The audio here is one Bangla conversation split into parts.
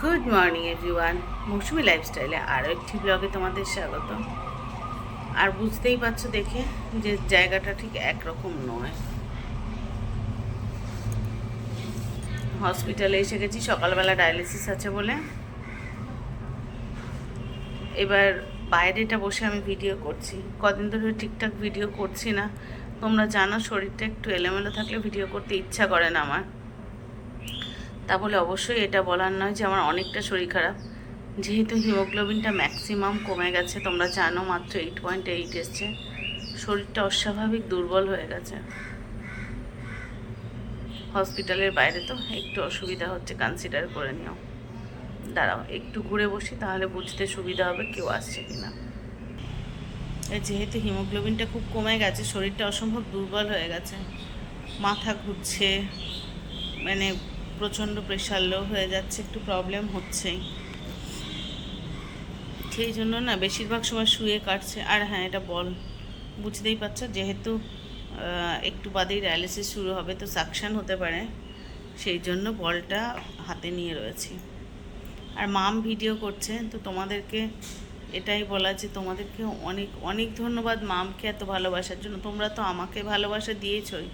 গুড মর্নিং এভরিওয়ান, মৌসুমি লাইফস্টাইলে আরও একটি ব্লগে তোমাদের স্বাগত। আর বুঝতেই পারছো দেখে যে জায়গাটা ঠিক একরকম নয়। হসপিটালে এসে গেছি, সকালবেলা ডায়ালিসিস আছে বলে। এবার বাইরেটা বসে আমি ভিডিও করছি, কদিন ধরে ঠিকঠাক ভিডিও করছি না। তোমরা জানো শরীরটা একটু এলোমেলো থাকলে ভিডিও করতে ইচ্ছা করে না আমার। তা বলে অবশ্যই এটা বলার নয় যে আমার অনেকটা শরীর খারাপ, যেহেতু হিমোগ্লোবিনটা ম্যাক্সিমাম কমে গেছে, তোমরা জানো মাত্র 8.8 এসছে। শরীরটা অস্বাভাবিক দুর্বল হয়ে গেছে। হসপিটালের বাইরে তো একটু অসুবিধা হচ্ছে, কনসিডার করে নিও। দাঁড়াও একটু ঘুরে বসি, তাহলে বুঝতে সুবিধা হবে কেউ আসছে কিনা। যেহেতু হিমোগ্লোবিনটা খুব কমে গেছে, শরীরটা অসম্ভব দুর্বল হয়ে গেছে। মাথা ঘুরছে, মানে প্রচণ্ড প্রেশার লো হয়ে যাচ্ছে, একটু প্রবলেম হচ্ছেই। সেই জন্য না বেশিরভাগ সময় শুয়ে কাটছে। আর হ্যাঁ, এটা বল বুঝতেই পারছো, যেহেতু একটু বাদেই ডায়ালিসিস শুরু হবে, তো সাকশান হতে পারে, সেই জন্য বলটা হাতে নিয়ে রয়েছি। আর মাম ভিডিও করছে, তো তোমাদেরকে এটাই বলা যে তোমাদেরকে অনেক অনেক ধন্যবাদ মামকে এত ভালোবাসার জন্য। তোমরা তো আমাকে ভালোবাসা দিয়েছই,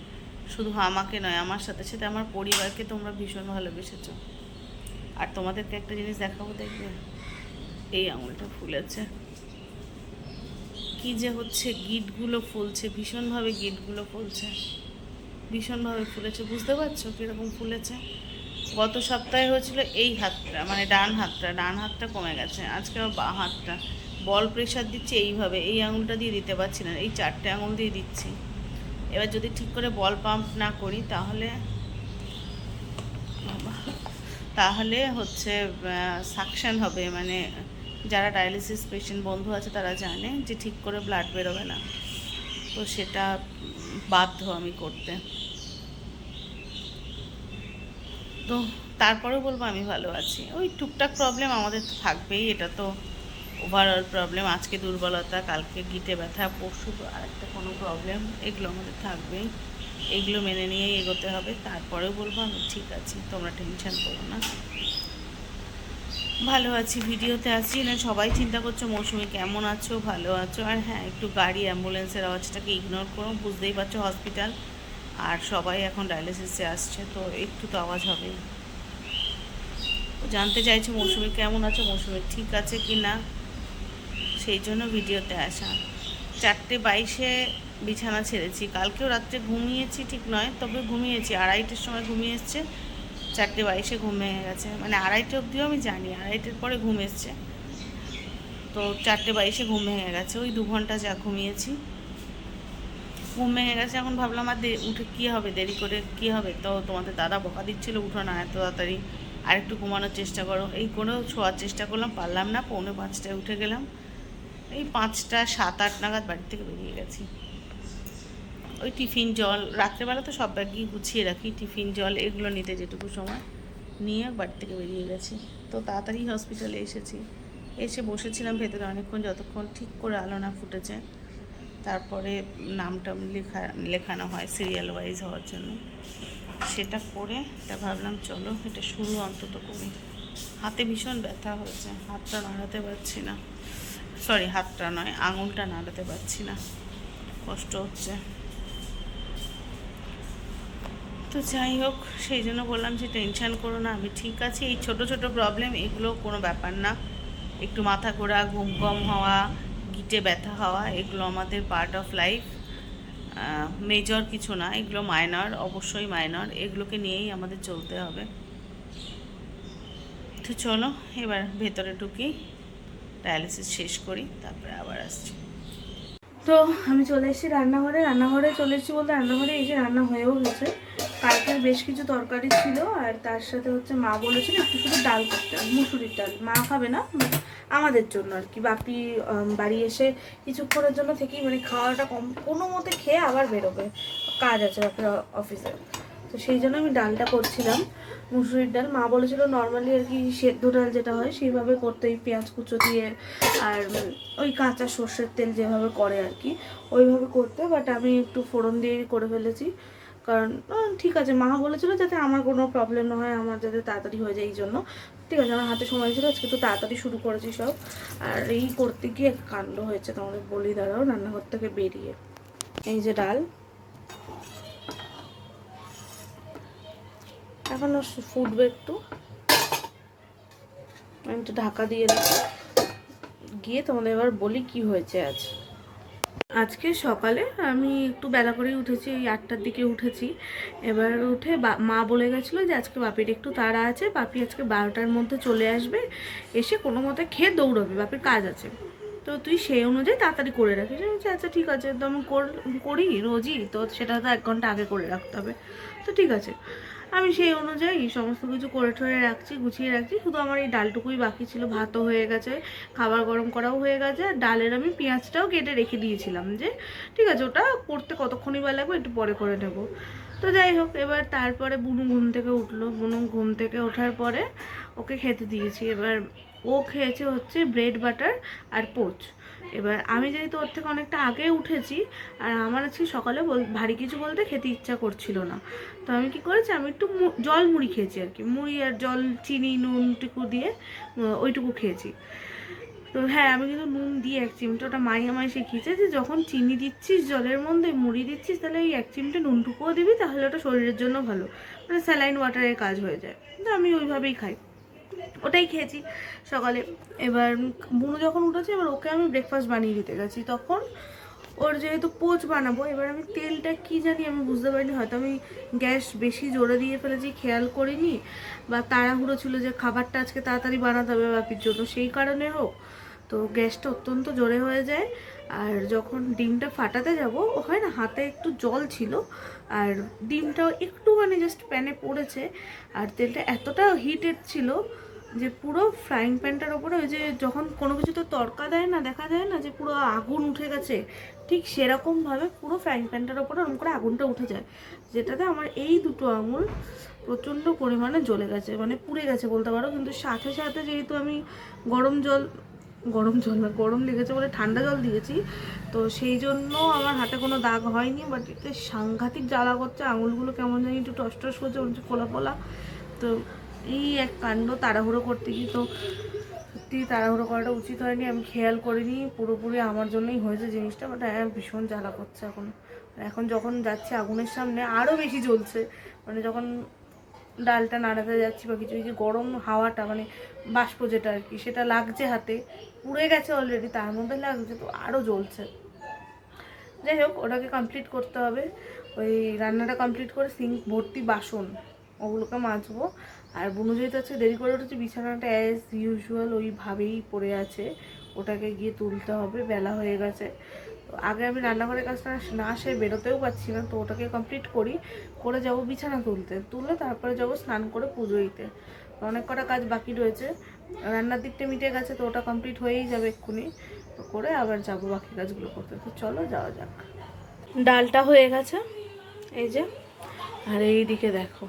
শুধু আমাকে নয়, আমার সাথে সাথে আমার পরিবারকে তোমরা ভীষণ ভালোবেসেছো। আর তোমাদেরকে একটা জিনিস দেখাবো, দেখবে এই আঙুলটা ফুলেছে, কি যে হচ্ছে, গিঁটগুলো ফুলছে ভীষণভাবে, গিঁটগুলো ফুলছে ভীষণভাবে ফুলেছে। বুঝতে পারছো কীরকম ফুলেছে? গত সপ্তাহে হয়েছিল এই হাতটা, মানে ডান হাতটা কমে গেছে। আজকে বাঁ হাতটা বল প্রেশার দিচ্ছে এইভাবে, এই আঙুলটা দিয়ে দিতে পারছি না, এই 4টে আঙুল দিয়ে দিচ্ছি। এবার যদি ঠিক করে বল পাম্প না করি তাহলে হচ্ছে সাকশন হবে, মানে যারা ডায়ালিসিস পেশেন্ট বন্ধু আছে তারা জানে যে ঠিক করে ব্লাড বেরোবে না, তো সেটা বাধ্য আমি করতে। তো তারপরেও বলবো আমি ভালো আছি। ওই টুকটাক প্রবলেম আমাদের তো থাকবেই, এটা তো ওভারঅল প্রবলেম। আজকে দুর্বলতা, কালকে গিটে ব্যথা, পরশু আরেকটা কোনো প্রবলেম, এগুলো আমাদের থাকবেই। এগুলো মেনে নিয়েই এগোতে হবে। তারপরেও বলবো আমি ঠিক আছি, তোমরা টেনশন করো না, ভালো আছি। ভিডিওতে আসছি না, সবাই চিন্তা করছো মৌসুমি কেমন আছো, ভালো আছো। আর হ্যাঁ, একটু গাড়ি অ্যাম্বুলেন্সের আওয়াজটাকে ইগনোর করো, বুঝতেই পারছো হসপিটাল, আর সবাই এখন ডায়ালিসিসে আসছে, তো একটু তো আওয়াজ হবেই। জানতে চাইছো মৌসুমি কেমন আছো, মৌসুমি ঠিক আছে কি না, সেই জন্য ভিডিওতে আসা। 4:22 বিছানা ছেড়েছি, কালকেও রাত্রে ঘুমিয়েছি ঠিক নয়, তবে ঘুমিয়েছি 2:30টার সময় ঘুমিয়ে এসছে। 4:22 ঘুম ভেঙে গেছে, মানে 2:30 অবধিও আমি জানি, 2:30টার পরে ঘুম এসছে, তো 4:22 ঘুম ভেঙে গেছে। ওই 2 ঘন্টা যা ঘুমিয়েছি, ঘুম ভেঙে গেছে। এখন ভাবলাম আর উঠে কী হবে, দেরি করে কী হবে, তো তোমাদের দাদা বকা দিচ্ছিলো উঠো না এত তাড়াতাড়ি, আর একটু ঘুমানোর চেষ্টা করো। এই করেও শোয়ার চেষ্টা করলাম, পারলাম না, 4:45 উঠে গেলাম। এই 5টা 7-8 নাগাদ বাড়ি থেকে বেরিয়ে গেছি। ওই টিফিন জল, রাত্রেবেলা তো সব ব্যাগই গুছিয়ে রাখি, টিফিন জল এগুলো নিতে যেটুকু সময় নিয়ে বাড়ি থেকে বেরিয়ে গেছি। তো তাড়াতাড়ি হসপিটালে এসেছি, এসে বসেছিলাম ভেতরে অনেকক্ষণ, যতক্ষণ ঠিক করে আলো না ফুটেছে। তারপরে নামটা লেখানো হয় সিরিয়াল ওয়াইজ হওয়ার জন্য, সেটা করে তা ভাবলাম চলো এটা শুরু অন্তত করি। হাতে ভীষণ ব্যথা হয়েছে, হাতটা নাড়াতে পারছি না, সরি হাতটা নয়, আঙুলটা নাড়াতে পারছি না, কষ্ট হচ্ছে। তো যাই হোক, সেই জন্য বললাম যে টেনশান করো না, আমি ঠিক আছি। এই ছোট ছোট প্রবলেম, এগুলো কোনো ব্যাপার না। একটু মাথা ঘোরা, ঘুম কম হওয়া, গিটে ব্যথা হওয়া, এগুলো আমাদের পার্ট অফ লাইফ, মেজর কিছু না, এগুলো মাইনর, অবশ্যই মাইনর, এগুলোকে নিয়েই আমাদের চলতে হবে। তো চলো এবার ভেতরে ঢুকি, ডায়ালিসিস শেষ করি, তারপরে আবার আসছি। তো আমি চলে এসেছি রান্নাঘরে চলে এসেছি বলতে রান্নাঘরে এসে রান্না হয়েও গেছে। কালকের বেশ কিছু তরকারি ছিল, আর তার সাথে হচ্ছে মা বলেছিল একটু শুধু ডাল করতে, মুসুরির ডাল। মা খাবে না, আমাদের জন্য আর কি। বাপি বাড়ি এসে কিছুক্ষণের জন্য থেকেই, মানে খাওয়াটা কম কোনো মতে খেয়ে আবার বেরোবে, কাজ আছে বাপির অফিসে, তো সেই জন্য আমি ডালটা করছিলাম, মুসুরির ডাল। মা বলেছিল নর্মালি আর কি সেদ্ধ ডাল যেটা হয় সেইভাবে করতে, ওই পেঁয়াজ কুচো দিয়ে আর ওই কাঁচা সর্ষের তেল যেভাবে করে আর কি ওইভাবে করতে, বাট আমি একটু ফোড়ন দিয়ে করে ফেলেছি, কারণ ঠিক আছে, মা বলেছিল যাতে আমার কোনো প্রবলেম না হয়, আমার যাতে তাড়াতাড়ি হয়ে যায়, এই জন্য ঠিক আছে আমার হাতে সময় ছিল, আজকে তো তাড়াতাড়ি শুরু করেছি সব। আর এই করতে গিয়ে কাণ্ড হয়েছে, তোমাদের বলি দাঁড়াও। রান্নাঘর থেকে বেরিয়ে এই যে ডাল, এখনো ফুটবে একটু, আমি একটু ঢাকা দিয়ে রাখি, গিয়ে তোমাদের এবার বলি কি হয়েছে আজ। আজকে সকালে আমি একটু বেলা করেই উঠেছি, ওই 8টার দিকে উঠেছি। এবার উঠে মা বলে গেছিলো যে আজকে বাপির একটু তাড়া আছে, বাপি আজকে 12টার মধ্যে চলে আসবে, এসে কোনো মতে খেয়ে দৌড়বে, বাপির কাজ আছে, তো তুই সেই অনুযায়ী তাড়াতাড়ি করে রাখিস। আমি বলছি আচ্ছা ঠিক আছে, তো আমি করি রোজই, তো সেটা তো 1 ঘন্টা আগে করে রাখতে হবে, তো ঠিক আছে। আমি সেই অনুযায়ী সমস্ত কিছু করে ঠরে রাখছি, গুছিয়ে রাখছি, শুধু আমার এই ডালটুকুই বাকি ছিল। ভাতও হয়ে গেছে, খাবার গরম করাও হয়ে গেছে, আর ডালের আমি পেঁয়াজটাও কেটে রেখে দিয়েছিলাম, যে ঠিক আছে ওটা করতে কতক্ষণই বা লাগবে, একটু পরে করে নেবো। তো যাই হোক, এবার তারপরে বুনু ঘুম থেকে উঠলো, বুনু ঘুম থেকে ওঠার পরে ওকে খেতে দিয়েছি। এবার ও খেয়েছে হচ্ছে ব্রেড বাটার আর পোচ। এবার আমি যেহেতু ওর থেকে অনেকটা আগে উঠেছি, আর আমার আজকে সকালে ভারী কিছু বলতে খেতে ইচ্ছা করছিল না, তো আমি কি করেছি, আমি একটু জল মুড়ি খেয়েছি আর কি, মুড়ি আর জল, চিনি নুনটুকু দিয়ে ওইটুকু খেয়েছি। তো হ্যাঁ, আমি কিন্তু নুন দিয়ে 1 চিমটা, ওটা মাই আমায় শিখিয়েছে যে যখন চিনি দিচ্ছিস জলের মধ্যে, মুড়ি দিচ্ছিস, তাহলে এই 1 চিমটে নুনটুকুও দিবি, তাহলে ওটা শরীরের জন্য ভালো, মানে স্যালাইন ওয়াটারের কাজ হয়ে যায়। তো আমি ওইভাবেই খাই, ওটাই খেয়েছি সকালে। এবার বুনু যখন উঠেছে, এবার ওকে আমি ব্রেকফাস্ট বানিয়ে দিতে গেছি, তখন ওর যেহেতু পোচ বানাবো, এবার আমি তেলটা কি জানি আমি বুঝতে পারিনি, হয়তো আমি গ্যাস বেশি জোরে দিয়ে ফেলেছি, খেয়াল করিনি, বা তাড়াহুড়ো ছিল যে খাবারটা আজকে তাড়াতাড়ি বানাতে হবে বাপির জন্য, সেই কারণে হোক, তো গ্যাসটা অত্যন্ত জোরে হয়ে যায়। আর যখন ডিমটা ফাটাতে যাব, হয় না, হাতে একটু জল ছিল, আর ডিমটাও একটুখানি জাস্ট প্যানে পড়েছে, আর তেলটা এতটা হিটেড ছিল যে পুরো ফ্রাইং প্যানটার ওপরে, ওই যে যখন কোনো কিছু তো তড়কা দেয় না, দেখা যায় না যে পুরো আগুন উঠে গেছে, ঠিক সেরকমভাবে পুরো ফ্রাইং প্যানটার ওপরে ওরকম করে আগুনটা উঠে যায়, যেটাতে আমার এই 2টো আঙুল প্রচণ্ড পরিমাণে জ্বলে গেছে, মানে পুড়ে গেছে বলতে পারো। কিন্তু সাথে সাথে যেহেতু আমি গরম জল না, গরম লেগেছে বলে ঠান্ডা জল দিয়েছি, তো সেই জন্য আমার হাতে কোনো দাগ হয়নি, বাট এতে সাংঘাতিক জ্বালা করছে, আঙুলগুলো কেমন জানি একটু টস টস করছে, ফোলা ফোলা। তো এই এক কাণ্ড, তাড়াহুড়ো করতে গিয়ে তো সত্যি তাড়াহুড়ো করাটা উচিত হয়নি, আমি খেয়াল করিনি, পুরোপুরি আমার জন্যই হয়েছে জিনিসটা। বাট হ্যাঁ, ভীষণ জ্বালা করছে এখন। এখন যখন যাচ্ছে আগুনের সামনে আরও বেশি জ্বলছে, মানে যখন ডালটা নাড়াতে যাচ্ছি বা কিছু, কিছু গরম হাওয়াটা, মানে বাষ্প যেটা আর কি, সেটা লাগছে হাতে, পুড়ে গেছে অলরেডি, তার মধ্যে লাগছে, তো আরও জ্বলছে। যাই হোক, ওটাকে কমপ্লিট করতে হবে, ওই রান্নাটা কমপ্লিট করে সিঙ্ক ভর্তি বাসন ওগুলোকে মাজবো। আর বুনু যেহেতু আছে দেরি করে উঠেছে, বিছানাটা অ্যাজ ইউজুয়াল ওইভাবেই পড়ে আছে, ওটাকে গিয়ে তুলতে হবে, বেলা হয়ে গেছে। তো আগে আমি রান্নাঘরের কাজটা না সে বেরোতেও পারছি না, তো ওটাকে কমপ্লিট করে যাবো বিছানা তুললে তারপরে যাবো স্নান করে পুজো দিতে। অনেক কটা কাজ বাকি রয়েছে, রান্নার দিকটা মিটে গেছে, তো ওটা কমপ্লিট হয়েই যাবে এক্ষুনি, তো করে আবার যাবো বাকি কাজগুলো করতে। তো চলো যাওয়া যাক। ডালটা হয়ে গেছে এই যে, আর এই দিকে দেখো,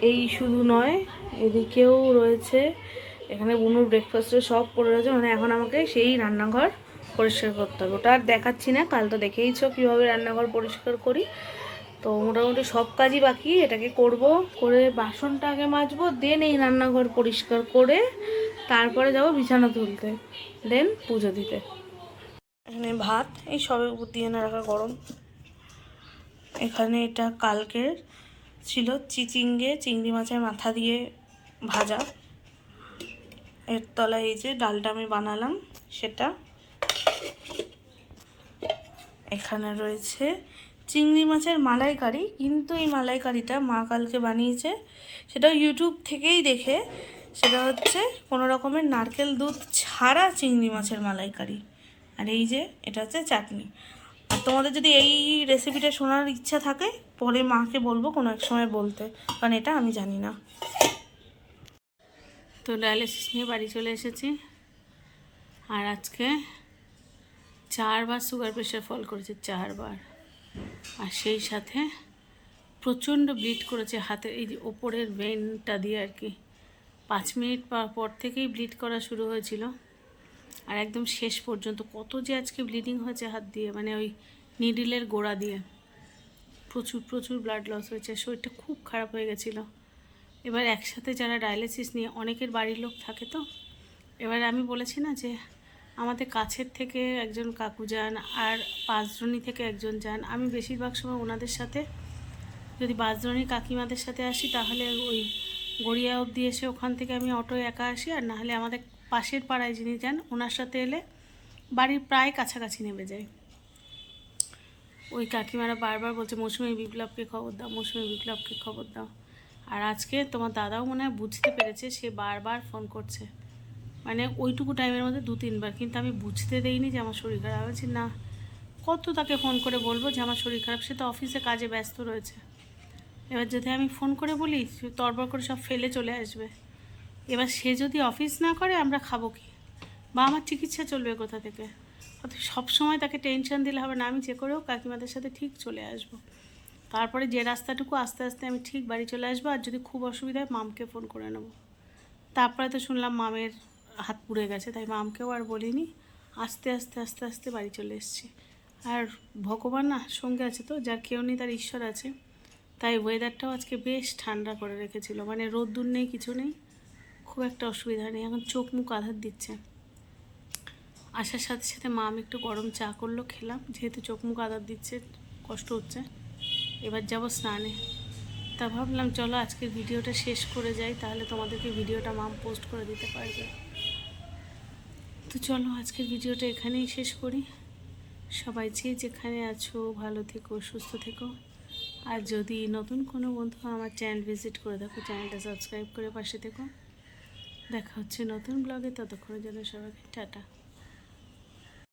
এই শুধু নয়, এদিকেও রয়েছে, এখানে বুনুর ব্রেকফাস্টে সব পড়ে রয়েছে, মানে এখন আমাকে সেই রান্নাঘর পরিষ্কার করতে হবে। ওটা আর দেখাচ্ছি না, কাল তো দেখেইছো কীভাবে রান্নাঘর পরিষ্কার করি। তো মোটামুটি সব কাজই বাকি, এটাকে করে বাসনটা আগে মাজবো, দেন এই রান্নাঘর পরিষ্কার করে তারপরে যাব বিছানা তুলতে, দেন পুজো দিতে। এখানে ভাত এই সবে উপর দিয়ে না রাখা গরম। এখানে এটা কালকের ছিল চিংড়ি মাছের মাথা দিয়ে ভাজা, এর তলায় এই যে ডালটা আমি বানালাম সেটা। এখানে রয়েছে চিংড়ি মাছের মালাইকারি, কিন্তু এই মালাইকারিটা মা কালকে বানিয়েছে, সেটাও ইউটিউব থেকেই দেখে। সেটা হচ্ছে কোনো রকমের নারকেল দুধ ছাড়া চিংড়ি মাছের মালাইকারি। আর এই যে এটা হচ্ছে চাটনি। আর তোমাদের যদি এই রেসিপিটা শোনার ইচ্ছা থাকে, পরে মাকে বলবো কোনো এক সময় বলতে, কারণ এটা আমি জানি না। তো ডায়ালিসিস নিয়ে বাড়ি চলে এসেছি, আর আজকে 4বার সুগার প্রেশার ফল করেছে, 4বার। আর সেই সাথে প্রচণ্ড ব্লিড করেছে হাতে, এই যে ওপরের ভেনটা দিয়ে আর কি। 5 মিনিট পর থেকেই ব্লিড করা শুরু হয়েছিল, আর একদম শেষ পর্যন্ত কত যে আজকে ব্লিডিং হয়েছে হাত দিয়ে, মানে ওই নিডিলের গোড়া দিয়ে। প্রচুর প্রচুর ব্লাড লস হয়েছে, শরীরটা খুব খারাপ হয়ে গেছিলো। এবার একসাথে যারা ডায়ালিসিস নিয়ে অনেকের বাড়ির লোক থাকে তো, এবার আমি বলেছি না যে আমাদের কাছের থেকে একজন কাকু যান আর বাঁশদ্রোণী থেকে একজন যান। আমি বেশিরভাগ সময় ওনাদের সাথে, যদি বাঁশদ্রোণী কাকিমাদের সাথে আসি তাহলে ওই গড়িয়া অবধি এসে ওখান থেকে আমি অটোয় একা আসি, আর নাহলে আমাদের পাশের পাড়ায় যিনি যান ওনার সাথে এলে বাড়ির প্রায় কাছাকাছি নেমে যায়। ওই কাকিমারা বারবার বলছে মৌসুমী বিপ্লবকে খবর দাও, মৌসুমী বিপ্লবকে খবর দাও। আর আজকে তোমার দাদাও মনে হয় বুঝতে পেরেছে, সে বারবার ফোন করছে, মানে ওইটুকু টাইমের মধ্যে 2-3 বার। কিন্তু আমি বুঝতে দেইনি যে আমার শরীর খারাপ। বলছি না, কত তাকে ফোন করে বলবো যে আমার শরীর খারাপ, সে তো অফিসে কাজে ব্যস্ত রয়েছে। এবার যদি আমি ফোন করে বলি তড়বড় করে সব ফেলে চলে আসবে। এবার সে যদি অফিস না করে আমরা খাবো কি, বা আমার চিকিৎসা চলবে কোথা থেকে? অথচ সবসময় তাকে টেনশন দিলে হবে না। আমি যে করেও কাকিমাদের সাথে ঠিক চলে আসবো, তারপরে যে রাস্তাটুকু আস্তে আস্তে আমি ঠিক বাড়ি চলে আসবো। আর যদি খুব অসুবিধা হয় মামকে ফোন করে নেবো। তারপরে তো শুনলাম মামের হাত পুড়ে গেছে, তাই মামকেও আর বলিনি, আস্তে আস্তে আস্তে আস্তে বাড়ি চলে এসেছি। আর ভগবান না সঙ্গে আছে তো, যার কেউ নেই তার ঈশ্বর আছে। তাই ওয়েদারটাও আজকে বেশ ঠান্ডা করে রেখেছিল, মানে রোদ্দুর নেই, কিছু নেই, খুব একটা অসুবিধা নেই। এখন চোখ মুখ আধার দিচ্ছে। আসার সাথে সাথে মা আমি একটু গরম চা করলো, খেলাম, যেহেতু চোখ মুখ আধার দিচ্ছে কষ্ট হচ্ছে। এবার যাব স্নানে। তা ভাবলাম চলো আজকের ভিডিওটা শেষ করে যাই, তাহলে তোমাদেরকে ভিডিওটা মাম পোস্ট করে দিতে পারবে। তো চলো আজকের ভিডিওটা এখানেই শেষ করি। সবাই যে যেখানে আছো ভালো থেকো, সুস্থ থেকো। আর যদি নতুন কোনো বন্ধু আমার চ্যানেল ভিজিট করে দেখো, চ্যানেলটা সাবস্ক্রাইব করে পাশে থেকো। দেখা হচ্ছে নতুন ব্লগে, ততক্ষণের জন্য সবাইকে টাটা।